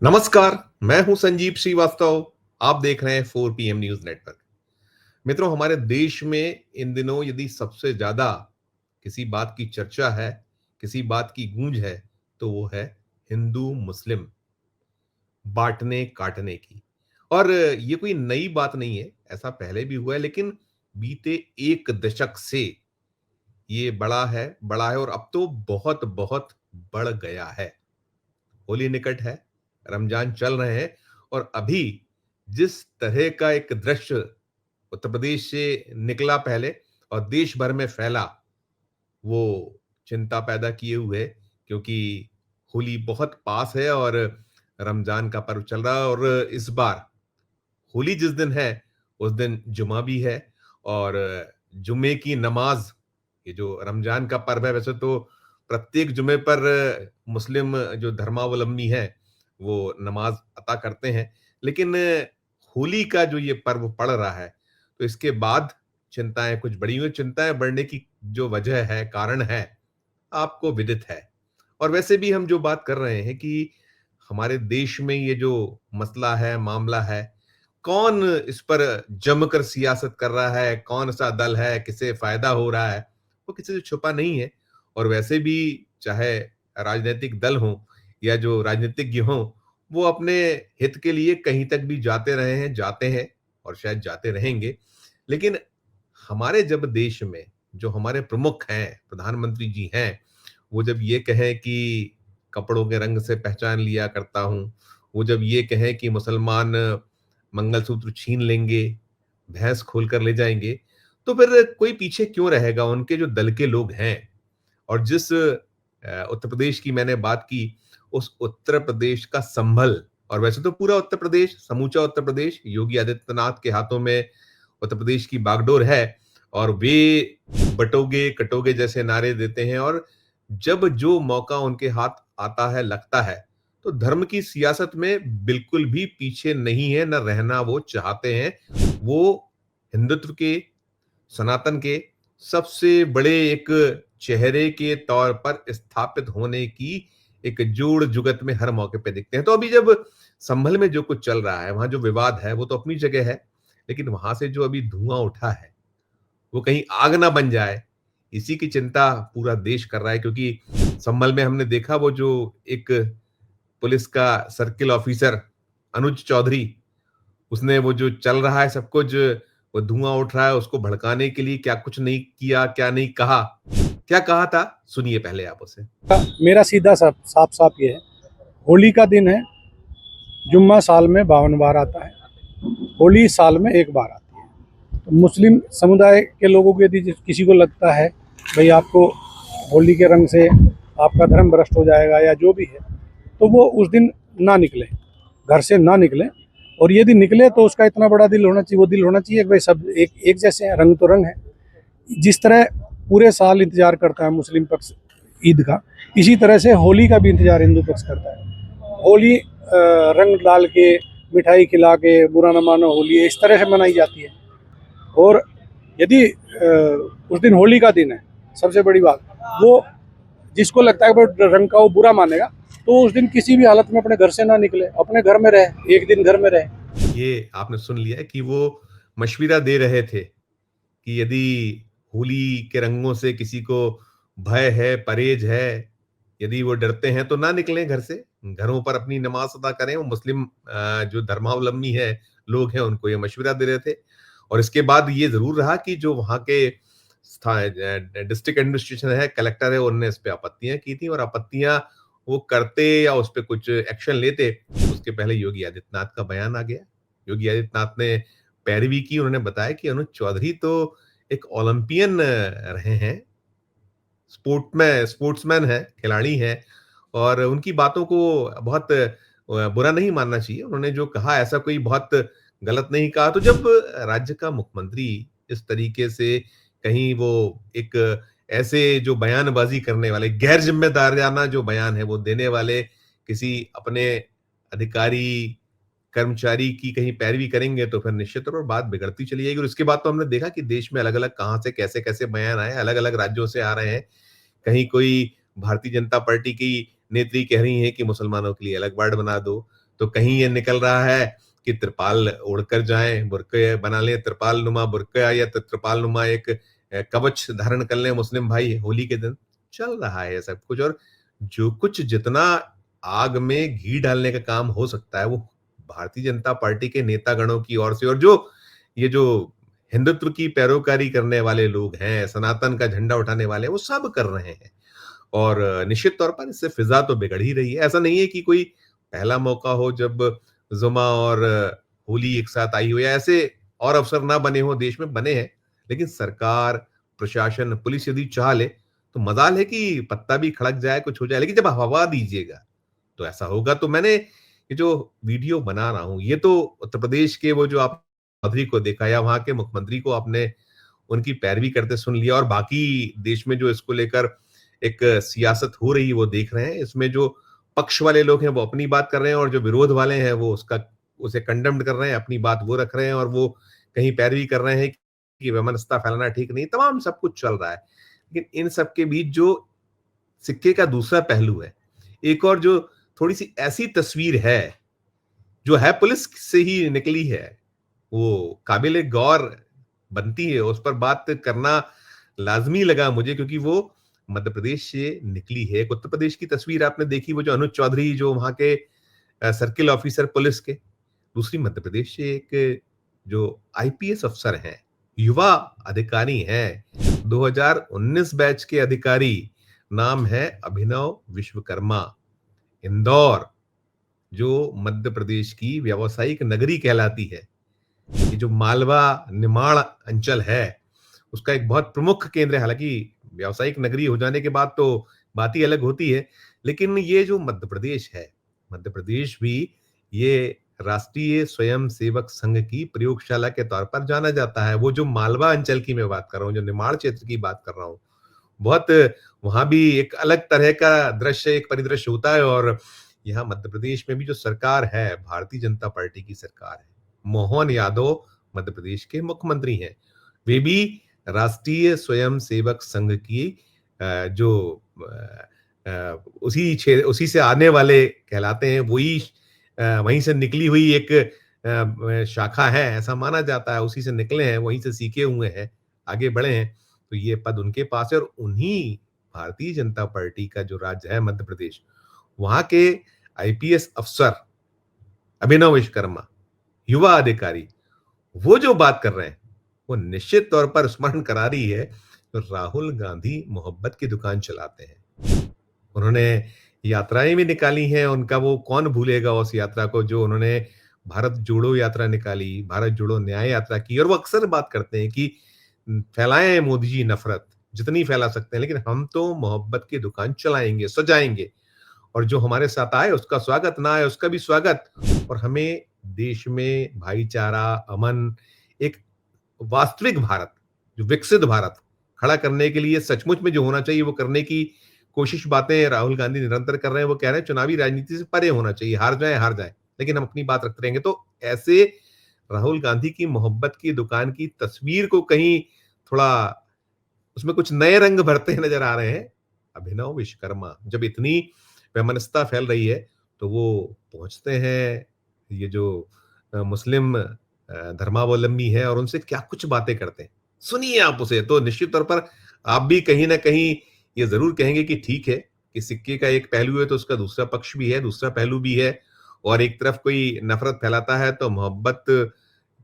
नमस्कार। मैं हूं संजीव श्रीवास्तव। आप देख रहे हैं 4 PM न्यूज नेटवर्क। मित्रों, हमारे देश में इन दिनों यदि सबसे ज्यादा किसी बात की चर्चा है, किसी बात की गूंज है, तो वो है हिंदू मुस्लिम बांटने काटने की। और ये कोई नई बात नहीं है, ऐसा पहले भी हुआ है, लेकिन बीते एक दशक से ये बड़ा है और अब तो बहुत बहुत बढ़ गया है। होली निकट है, रमजान चल रहे हैं, और अभी जिस तरह का एक दृश्य उत्तर प्रदेश से निकला पहले और देश भर में फैला, वो चिंता पैदा किए हुए, क्योंकि होली बहुत पास है और रमजान का पर्व चल रहा है। और इस बार होली जिस दिन है, उस दिन जुमा भी है। और जुमे की नमाज, ये जो रमजान का पर्व है, वैसे तो प्रत्येक जुमे पर मुस्लिम जो धर्मावलंबी हैं वो नमाज अता करते हैं, लेकिन होली का जो ये पर्व पड़ रहा है, तो इसके बाद चिंताएं कुछ बढ़ी हुई। चिंताएं बढ़ने की जो वजह है, कारण है, आपको विदित है। और वैसे भी हम जो बात कर रहे हैं कि हमारे देश में ये जो मसला है, मामला है, कौन इस पर जमकर सियासत कर रहा है, कौन सा दल है, किसे फायदा हो रहा है, वो किसी से छुपा नहीं है। और वैसे भी चाहे राजनीतिक दल हो या जो राजनीतिज्ञ हों, वो अपने हित के लिए कहीं तक भी जाते रहे हैं, जाते हैं और शायद जाते रहेंगे। लेकिन हमारे जब देश में जो हमारे प्रमुख हैं, प्रधानमंत्री जी हैं, वो जब ये कहें कि कपड़ों के रंग से पहचान लिया करता हूं, वो जब ये कहें कि मुसलमान मंगलसूत्र छीन लेंगे, भैंस खोल कर ले जाएंगे, तो फिर कोई पीछे क्यों रहेगा? उनके जो दल के लोग हैं। और जिस उत्तर प्रदेश की मैंने बात की, उस उत्तर प्रदेश का संभल, और वैसे तो पूरा उत्तर प्रदेश, समूचा उत्तर प्रदेश योगी आदित्यनाथ के हाथों में उत्तर प्रदेश की बागडोर है। और वे बटोगे कटोगे जैसे नारे देते हैं, और जब जो मौका उनके हाथ आता है, लगता है, तो धर्म की सियासत में बिल्कुल भी पीछे नहीं है, न रहना वो चाहते हैं। वो हिंदुत्व के, सनातन के सबसे बड़े एक चेहरे के तौर पर स्थापित होने की एक जोड़ जुगत में हर मौके पे दिखते हैं। तो अभी जब संभल में जो कुछ चल रहा है, वहां जो विवाद है, वो तो अपनी जगह है, लेकिन वहां से जो अभी धुआं उठा है, वो कहीं आग ना बन जाए, इसी की चिंता पूरा देश कर रहा है। क्योंकि संभल में हमने देखा, वो जो एक पुलिस का सर्किल ऑफिसर अनुज चौधरी, उसने वो जो चल रहा है सब कुछ, वो धुआं उठ रहा है, उसको भड़काने के लिए क्या कुछ नहीं किया, क्या नहीं कहा। क्या कहा था, सुनिए पहले आप उसे। मेरा सीधा साफ साफ ये है, होली का दिन है। जुम्मा साल में 52 बार आता है, होली साल में एक बार आती है। तो मुस्लिम समुदाय के लोगों को यदि किसी को लगता है भाई आपको होली के रंग से आपका धर्म भ्रष्ट हो जाएगा या जो भी है, तो वो उस दिन ना निकले, घर से ना निकले। और यदि निकले तो उसका इतना बड़ा दिल होना चाहिए, वो दिल होना चाहिए कि भाई सब एक एक जैसे हैं, रंग तो रंग है। जिस तरह पूरे साल इंतजार करता है मुस्लिम पक्ष ईद का, इसी तरह से होली का भी इंतजार हिंदू पक्ष करता है। होली रंग डाल के, मिठाई खिला के, बुरा न मानो होली, इस तरह से मनाई जाती है। और यदि उस दिन होली का दिन है, सबसे बड़ी बात, वो जिसको लगता है कि रंग का वो बुरा मानेगा, तो उस दिन किसी भी हालत में अपने घर से ना निकले, अपने घर में रहे, एक दिन घर में रहे। ये आपने सुन लिया कि वो मशविरा दे रहे थे कि यदि होली के रंगों से किसी को भय है, परहेज है, यदि वो डरते हैं, तो ना निकलें घर से, घरों पर अपनी नमाज अदा करें। वो मुस्लिम जो धर्मावलंबी है, लोग हैं, उनको ये मशविरा दे रहे थे। और इसके बाद ये जरूर रहा कि जो वहां के डिस्ट्रिक्ट एडमिनिस्ट्रेशन है, कलेक्टर है, उन्होंने इस पे आपत्तियां की थी। और आपत्तियां वो करते या उस पर कुछ एक्शन लेते, उसके पहले योगी आदित्यनाथ का बयान आ गया। योगी आदित्यनाथ ने पैरवी की। उन्होंने बताया कि अनुज चौधरी तो एक ओलंपियन रहे हैं, स्पोर्ट्समैन है, खिलाड़ी हैं, और उनकी बातों को बहुत बुरा नहीं मानना चाहिए। उन्होंने जो कहा, ऐसा कोई बहुत गलत नहीं कहा। तो जब राज्य का मुख्यमंत्री इस तरीके से कहीं वो एक ऐसे जो बयानबाजी करने वाले, गैर जिम्मेदाराना जो बयान है वो देने वाले किसी अपने अधिकारी, कर्मचारी की कहीं पैरवी करेंगे, तो फिर निश्चित तौर पर बात बिगड़ती चली जाएगी। और इसके बाद तो हमने देखा कि देश में अलग अलग कहां से कैसे कैसे बयान आए, अलग अलग राज्यों से आ रहे हैं। कहीं कोई भारतीय जनता पार्टी की नेत्री कह रही हैं कि मुसलमानों के लिए अलग वार्ड बना दो, तो कहीं ये निकल रहा है कि त्रिपाल ओढ़कर जाएं, बुर्के बना लें, त्रिपाल नुमा बुर्का या त्रिपाल नुमा एक कवच धारण कर लें मुस्लिम भाई होली के दिन। चल रहा है सब कुछ, और जो कुछ जितना आग में घी डालने का काम हो सकता है वो भारतीय जनता पार्टी के नेतागणों की ओर से, और जो हिंदुत्व की पैरोकारी करने वाले लोग हैं, सनातन का झंडा उठाने वाले, वो सब कर रहे हैं। और निश्चित तौर पर इससे फिजा तो बिगड़ ही रही है। ऐसा नहीं है कि कोई पहला मौका हो जब जुमा और होली एक साथ आई हो, या ऐसे और अवसर ना बने हो, देश में बने हैं। लेकिन सरकार, प्रशासन, पुलिस यदि चाह ले तो मजाल है कि पत्ता भी खड़क जाए, कुछ हो जाए। लेकिन जब हवा दीजिएगा तो ऐसा होगा। तो मैंने ये जो वीडियो बना रहा हूं, ये तो उत्तर प्रदेश के वो जो आप चौधरी को देखा या वहां के मुख्यमंत्री को आपने उनकी पैरवी करते सुन लिया, और बाकी देश में जो इसको लेकर एक सियासत हो रही है वो देख रहे हैं। इसमें जो पक्ष वाले लोग हैं वो अपनी बात कर रहे हैं, और जो विरोध वाले हैं वो उसे कंडेम्ड कर रहे हैं, अपनी बात वो रख रहे हैं, और वो कहीं पैरवी कर रहे हैं कि वैमनस्यता फैलाना ठीक नहीं। तमाम सब कुछ चल रहा है, लेकिन इन सब के बीच जो सिक्के का दूसरा पहलू है, एक और जो थोड़ी सी ऐसी तस्वीर है जो है पुलिस से ही निकली है, वो काबिले गौर बनती है, उस पर बात करना लाजमी लगा मुझे, क्योंकि वो मध्य प्रदेश से निकली है। एक उत्तर प्रदेश की तस्वीर आपने देखी, वो जो अनुज चौधरी जो वहां के सर्किल ऑफिसर पुलिस के, दूसरी मध्य प्रदेश से एक जो आईपीएस अफसर हैं, युवा अधिकारी हैं, 2019 बैच के अधिकारी, नाम है अभिनव विश्वकर्मा। इंदौर जो मध्य प्रदेश की व्यावसायिक नगरी कहलाती है, ये जो मालवा निमाड़ अंचल है उसका एक बहुत प्रमुख केंद्र है। हालांकि व्यावसायिक नगरी हो जाने के बाद तो बात ही अलग होती है, लेकिन ये जो मध्य प्रदेश है, मध्य प्रदेश भी ये राष्ट्रीय स्वयं सेवक संघ की प्रयोगशाला के तौर पर जाना जाता है। वो जो मालवा अंचल की मैं बात कर रहा हूँ, जो निमाड़ क्षेत्र की बात कर रहा हूँ, बहुत वहां भी एक अलग तरह का दृश्य, एक परिदृश्य होता है। और यहाँ मध्य प्रदेश में भी जो सरकार है, भारतीय जनता पार्टी की सरकार है, मोहन यादव मध्य प्रदेश के मुख्यमंत्री हैं, वे भी राष्ट्रीय स्वयं सेवक संघ की जो उसी से आने वाले कहलाते हैं, वहीं से निकली हुई एक शाखा है, ऐसा माना जाता है। उसी से निकले हैं, वहीं से सीखे हुए हैं, आगे बढ़े हैं, तो ये पद उनके पास है। और उन्हीं भारतीय जनता पार्टी का जो राज्य है मध्य प्रदेश, वहां के आईपीएस अफसर अभिनव विश्वकर्मा, युवा अधिकारी, वो जो बात कर रहे हैं वो निश्चित तौर पर स्मरण करा रही है तो राहुल गांधी मोहब्बत की दुकान चलाते हैं। उन्होंने यात्राएं भी निकाली हैं, उनका वो कौन भूलेगा उस यात्रा को जो उन्होंने भारत जोड़ो यात्रा निकाली, भारत जोड़ो न्याय यात्रा की। और वो अक्सर बात करते हैं कि फैलाएं मोदी जी नफरत, जितनी फैला सकते हैं, लेकिन हम तो मोहब्बत की दुकान चलाएंगे, सजाएंगे, और जो हमारे साथ आए उसका स्वागत, ना आए उसका भी स्वागत। और हमें देश में भाईचारा, अमन, एक वास्तविक भारत, जो विकसित भारत खड़ा करने के लिए सचमुच में जो होना चाहिए वो करने की कोशिश, बातें राहुल गांधी निरंतर कर रहे हैं। वो कह रहे हैं चुनावी राजनीति से परे होना चाहिए, हार जाए, लेकिन हम अपनी बात रखते रहेंगे। तो ऐसे राहुल गांधी की मोहब्बत की दुकान की तस्वीर को कहीं थोड़ा उसमें कुछ नए रंग भरते नजर आ रहे हैं अभिनव विश्वकर्मा। जब इतनी वैमनस्यता फैल रही है तो वो पहुंचते हैं ये जो मुस्लिम धर्मावलंबी है और उनसे क्या कुछ बातें करते हैं, सुनिए आप उसे। तो निश्चित तौर पर आप भी कहीं ना कहीं ये जरूर कहेंगे कि ठीक है कि सिक्के का एक पहलू है तो उसका दूसरा पक्ष भी है, दूसरा पहलू भी है। और एक तरफ कोई नफरत फैलाता है तो मोहब्बत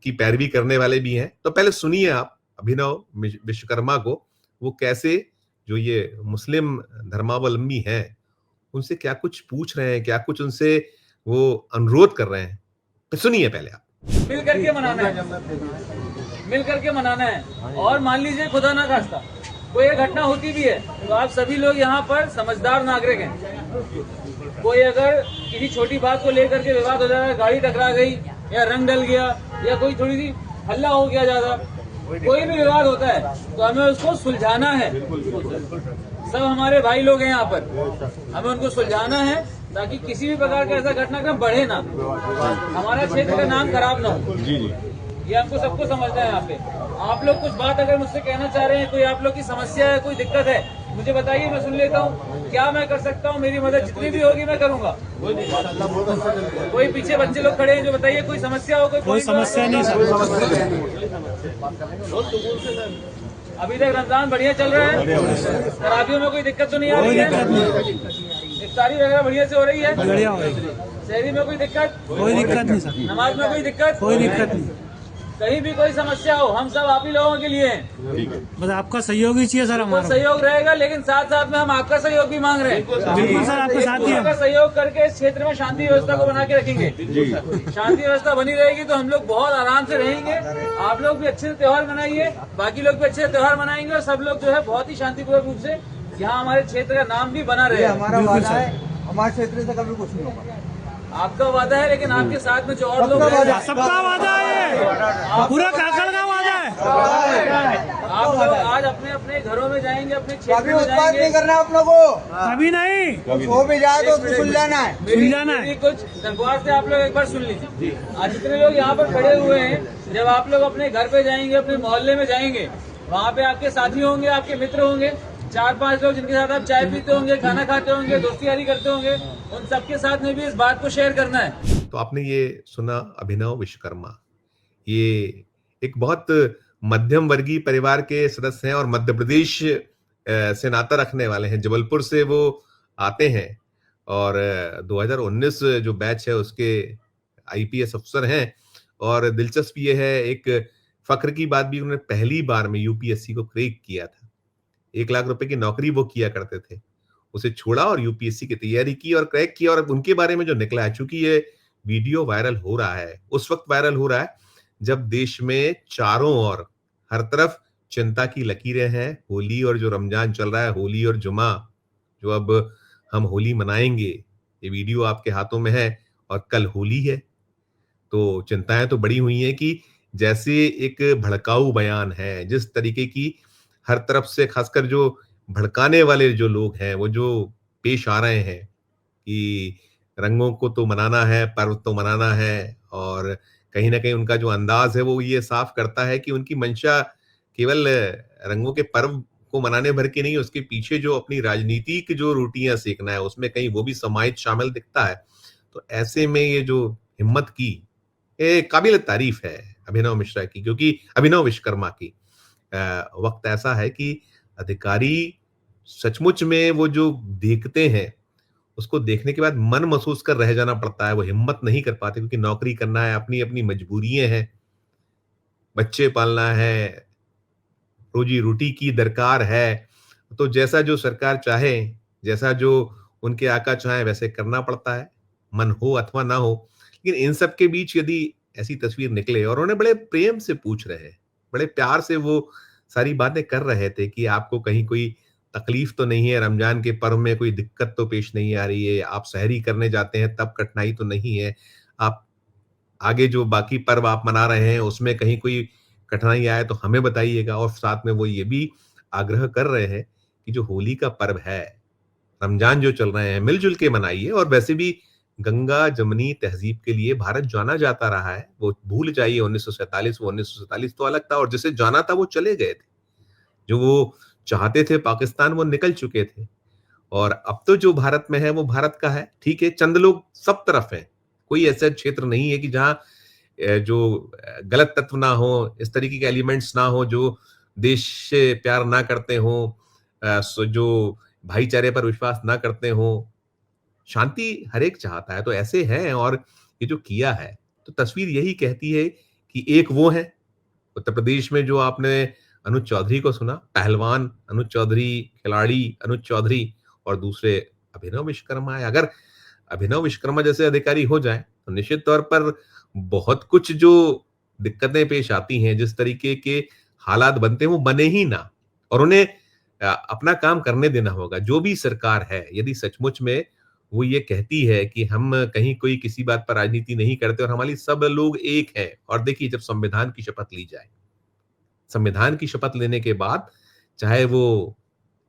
की पैरवी करने वाले भी हैं। तो पहले सुनिए आप अभिनव विश्वकर्मा को, वो कैसे जो ये मुस्लिम धर्मावलंबी हैं उनसे क्या कुछ पूछ रहे हैं, क्या कुछ उनसे वो अनुरोध कर रहे हैं। तो सुनिए पहले आप। मिल करके मनाना है, मिल करके मनाना है। और मान लीजिए खुदा ना खास्ता कोई एक घटना होती भी है तो आप सभी लोग यहाँ पर समझदार नागरिक हैं। कोई अगर किसी छोटी बात को लेकर के विवाद हो जाएगा, गाड़ी टकरा गई या रंग डल गया या कोई थोड़ी सी हल्ला हो गया ज्यादा, कोई भी विवाद होता है तो हमें उसको सुलझाना है। सब हमारे भाई लोग हैं यहाँ पर, हमें उनको सुलझाना है ताकि किसी भी प्रकार का ऐसा घटनाक्रम बढ़े ना, हमारा क्षेत्र का नाम खराब ना हो। ये हमको सबको समझना है। यहाँ पे आप लोग कुछ बात अगर मुझसे कहना चाह रहे हैं, कोई आप लोग की समस्या है, कोई दिक्कत है, मुझे बताइए, मैं सुन लेता हूँ क्या मैं कर सकता हूँ। मेरी मदद जितनी भी होगी मैं करूँगा। कोई पीछे बच्चे लोग खड़े हैं जो बताइए कोई समस्या हो? कोई समस्या नहीं सर। अभी तक रमजान बढ़िया चल रहा है? तरावियों में कोई दिक्कत तो नहीं आ रही है? इफ्तारी वगैरह बढ़िया से हो रही है? बढ़िया हो रही है। शहरी में कोई दिक्कत? कोई दिक्कत नहीं सर। नमाज में कोई दिक्कत? कोई दिक्कत नहीं। कहीं भी कोई समस्या हो, हम सब आप ही लोगों के लिए हैं। बस आपका सहयोग ही चाहिए सर। हमारा सहयोग रहेगा, लेकिन साथ साथ में हम आपका सहयोग भी मांग रहे हैं। बिल्कुल सर, आपके साथ ही आपका सहयोग करके इस क्षेत्र में शांति व्यवस्था को बना के रखेंगे। शांति व्यवस्था बनी रहेगी तो हम लोग बहुत आराम से रहेंगे। आप लोग भी अच्छे से त्योहार मनाइए, बाकी लोग भी अच्छे से त्योहार मनाएंगे और सब लोग जो है बहुत ही शांतिपूर्वक रूप से यहाँ हमारे क्षेत्र का नाम भी बना रहे। हमारा वादा है, हमारे क्षेत्र से कभी कुछ नहीं होगा। आपका वादा है, लेकिन आपके साथ में जो और लोग हैं, सबका वादा है, पूरा काकड़ का वादा है। आप लोग आज अपने अपने घरों में जाएंगे, अपने क्षेत्र में उत्पाद जाएंगे। नहीं करना आप लोगों को, अभी नहीं, हो भी जाए तो सुन लेना है। मेरी कुछ दरख्वास्त है, आप लोग एक बार सुन लीजिए। आज जितने लोग यहाँ पर खड़े हुए हैं, जब आप लोग अपने घर पे जाएंगे, अपने मोहल्ले में जाएंगे, वहाँ पे आपके साथी होंगे, आपके मित्र होंगे, 4-5 लोग जिनके साथ आप चाय पीते होंगे, खाना खाते होंगे, दोस्ती यारी करते होंगे, उन सबके साथ में भी इस बात को शेयर करना है। तो आपने ये सुना अभिनव विश्वकर्मा, ये एक बहुत मध्यम वर्गीय परिवार के सदस्य हैं और मध्य प्रदेश से नाता रखने वाले हैं। जबलपुर से वो आते हैं और 2019 जो बैच है उसके आईपीएस अफसर हैं। और दिलचस्प ये है, एक फख्र की बात भी, उन्होंने पहली बार में यूपीएससी को क्रैक किया था। 1 लाख रुपए की नौकरी वो किया करते थे, उसे छोड़ा और यूपीएससी की तैयारी की और क्रैक किया। और उनके बारे में जो निकला है, चूंकि ये वीडियो वायरल हो रहा है, उस वक्त वायरल हो रहा है जब देश में चारों ओर हर तरफ चिंता की लकीरें हैं। होली और जो रमजान चल रहा है, होली और जुमा, जो अब हम होली मनाएंगे, ये वीडियो आपके हाथों में है और कल होली है। तो चिंताएं तो बड़ी हुई हैं कि जैसे एक भड़काऊ बयान है, जिस तरीके की हर तरफ से खासकर जो भड़काने वाले जो लोग हैं, वो जो पेश आ रहे हैं कि रंगों को तो मनाना है, पर्व तो मनाना है, और कहीं ना कहीं उनका जो अंदाज है वो ये साफ करता है कि उनकी मंशा केवल रंगों के पर्व को मनाने भर के नहीं, उसके पीछे जो अपनी राजनीतिक जो रोटियां सेकना है, उसमें कहीं वो भी समाहित शामिल दिखता है। तो ऐसे में ये जो हिम्मत की, ये काबिल तारीफ है अभिनव मिश्रा की, क्योंकि अभिनव विश्वकर्मा की। वक्त ऐसा है कि अधिकारी सचमुच में वो जो देखते हैं, उसको देखने के बाद मन महसूस कर रह जाना पड़ता है। वो हिम्मत नहीं कर पाते क्योंकि नौकरी करना है, अपनी अपनी मजबूरियां हैं, बच्चे पालना है, रोजी रोटी की दरकार है। तो जैसा जो सरकार चाहे, जैसा जो उनके आका चाहे, वैसे करना पड़ता है, मन हो अथवा ना हो। लेकिन इन सब के बीच यदि ऐसी तस्वीर निकले, और उन्हें बड़े प्रेम से पूछ रहे हैं, बड़े प्यार से वो सारी बातें कर रहे थे कि आपको कहीं कोई तकलीफ तो नहीं है, रमजान के पर्व में कोई दिक्कत तो पेश नहीं आ रही है, आप सहरी करने जाते हैं तब कठिनाई तो नहीं है, आप आगे जो बाकी पर्व आप मना रहे हैं उसमें कहीं कोई कठिनाई आए तो हमें बताइएगा। और साथ में वो ये भी आग्रह कर रहे हैं कि जो होली का पर्व है, रमजान जो चल रहे हैं, मिलजुल के मनाइए। और वैसे भी गंगा जमनी तहजीब के लिए भारत जाना जाता रहा है, वो भूल जाइए 1947, वो 1947 तो अलग था, और जिसे जाना था वो चले गए थे, जो वो चाहते थे पाकिस्तान वो निकल चुके थे। और अब तो जो भारत में है वो भारत का है। ठीक है, चंद लोग सब तरफ हैं, कोई ऐसा क्षेत्र नहीं है कि जहां जो गलत तत्व ना हो, इस तरीके के एलिमेंट्स ना हो जो देश से प्यार ना करते हो, जो भाईचारे पर विश्वास ना करते हो। शांति हर एक चाहता है, तो ऐसे हैं। और ये जो किया है, तो तस्वीर यही कहती है कि एक वो है उत्तर प्रदेश में जो आपने अनुज चौधरी को सुना, पहलवान अनुज चौधरी, खिलाड़ी अनुज चौधरी, और दूसरे अभिनव विश्वकर्मा है। अगर अभिनव विश्वकर्मा जैसे अधिकारी हो जाए तो निश्चित तौर पर बहुत कुछ जो दिक्कतें पेश आती हैं, जिस तरीके के हालात बनते हैं, वो बने ही ना, और उन्हें अपना काम करने देना होगा। जो भी सरकार है, यदि सचमुच में वो ये कहती है कि हम कहीं कोई किसी बात पर राजनीति नहीं करते और हमारी सब लोग एक हैं, और देखिए जब संविधान की शपथ ली जाए, संविधान की शपथ लेने के बाद चाहे वो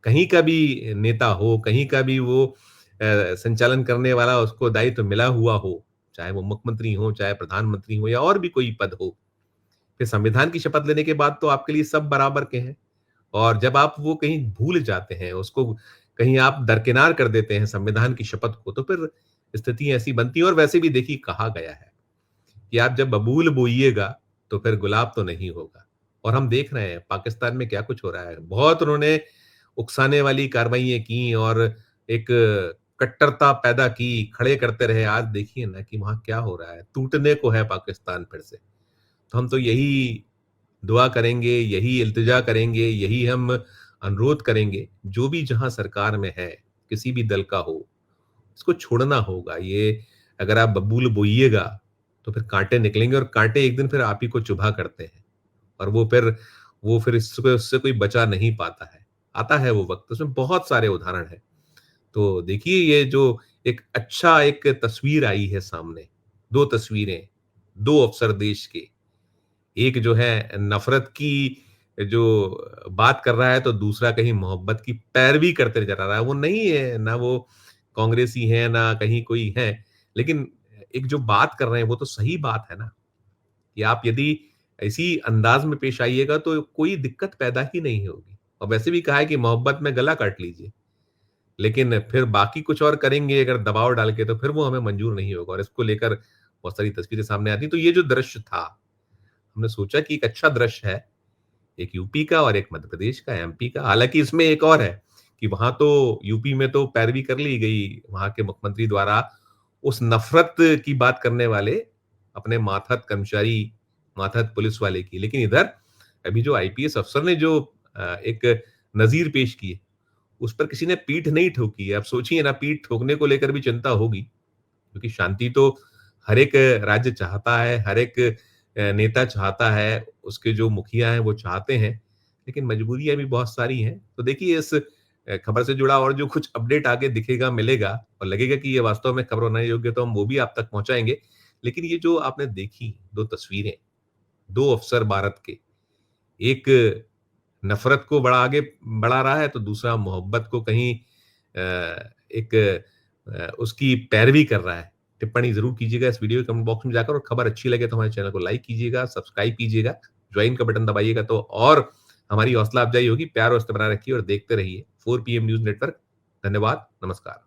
कहीं का भी नेता हो, कहीं का भी वो संचालन करने वाला उसको दायित्व मिला हुआ हो, चाहे वो मुख्यमंत्री हो, चाहे प्रधानमंत्री हो, या और भी कोई पद हो, फिर संविधान की शपथ लेने के बाद तो आपके लिए सब बराबर के हैं। और जब आप वो कहीं भूल जाते हैं, उसको कहीं आप दरकिनार कर देते हैं संविधान की शपथ को, तो फिर स्थिति ऐसी बनती है। और वैसे भी देखिए कहा गया है कि आप जब बबूल बोइएगा तो फिर गुलाब तो नहीं होगा। और हम देख रहे हैं पाकिस्तान में क्या कुछ हो रहा है। बहुत उन्होंने उकसाने वाली कार्रवाइयाँ की और एक कट्टरता पैदा की, खड़े करते रहे। आज देखिए ना कि वहाँ क्या हो रहा है, टूटने को है पाकिस्तान फिर से। तो हम तो यही दुआ करेंगे, यही इल्तिजा करेंगे, यही हम अनुरोध करेंगे, जो भी जहाँ सरकार में है, किसी भी दल का हो, इसको छोड़ना होगा। ये अगर आप बबूल बोइएगा, तो फिर काँटे निकलेंगे और काँटे एक दिन फिर आप ही को चुभा करते हैं और वो फिर इससे उससे कोई बचा नहीं पाता है। आता है वो वक़्त, उसमें बहुत सारे उदाहरण हैं। तो देखिए ये जो एक तस्वीर आई है सामने, 2 तस्वीरें, 2 अफ़सर देश के। एक जो है नफ़रत की जो बात कर रहा है, तो दूसरा कहीं मोहब्बत की पैरवी करते नज़र आ रहा है। वो नहीं है, ना वो कांग्रेसी है, ना कहीं कोई है, लेकिन एक जो बात कर रहे हैं, वो तो सही बात है ना, कि आप यदि इसी अंदाज़ में पेश आइएगा, तो कोई दिक्कत पैदा ही नहीं होगी। और वैसे भी कहा है कि मोहब्बत में गला काट लीजिए, लेकिन फिर बाकी कुछ और करेंगे अगर दबाव डाल के, तो फिर वो हमें मंज़ूर नहीं होगा और इसको लेकर बहुत सारी तस्वीरें सामने आती हैं। तो ये जो दृश्य था, हमने सोचा कि एक अच्छा दृश्य है, एक यूपी का और एक मध्य प्रदेश का, एमपी का। हालाँकि इसमें एक और है कि वहाँ तो यूपी में तो पैरवी कर ली गई वहाँ के मुख्यमंत्री द्वारा उस नफ़रत की बात करने वाले अपने मातहत कर्मचारी, मातहत पुलिस वाले की। लेकिन इधर अभी जो आईपीएस अफ़सर ने जो एक नज़ीर पेश की है, उस पर किसी ने पीठ नहीं ठोकी है। अब सोचिए ना, पीठ ठोकने को लेकर भी चिंता होगी, क्योंकि शांति तो हर एक राज्य चाहता है, हर एक नेता चाहता है, उसके जो मुखिया हैं वो चाहते हैं, लेकिन मजबूरियाँ भी बहुत सारी हैं। तो देखिए इस खबर से जुड़ा और जो कुछ अपडेट आगे दिखेगा, मिलेगा और लगेगा कि ये वास्तव में खबर होने योग्य, तो हम वो भी आप तक पहुँचाएँगे। लेकिन ये जो आपने देखी 2 तस्वीरें, 2 अफ़सर भारत के, एक नफ़रत को बड़ा आगे बढ़ा रहा है, तो दूसरा मोहब्बत को कहीं एक उसकी पैरवी कर रहा है। टिप्पणी ज़रूर कीजिएगा इस वीडियो के कमेंट बॉक्स में जाकर और खबर अच्छी लगे तो हमारे चैनल को लाइक कीजिएगा, सब्सक्राइब कीजिएगा, जॉइन का बटन दबाइएगा तो और हमारी हौसला अफ़ज़ाई होगी। प्यार और दोस्ती बनाए रखिए और देखते रहिए 4 पीएम न्यूज़ नेटवर्क। धन्यवाद, नमस्कार।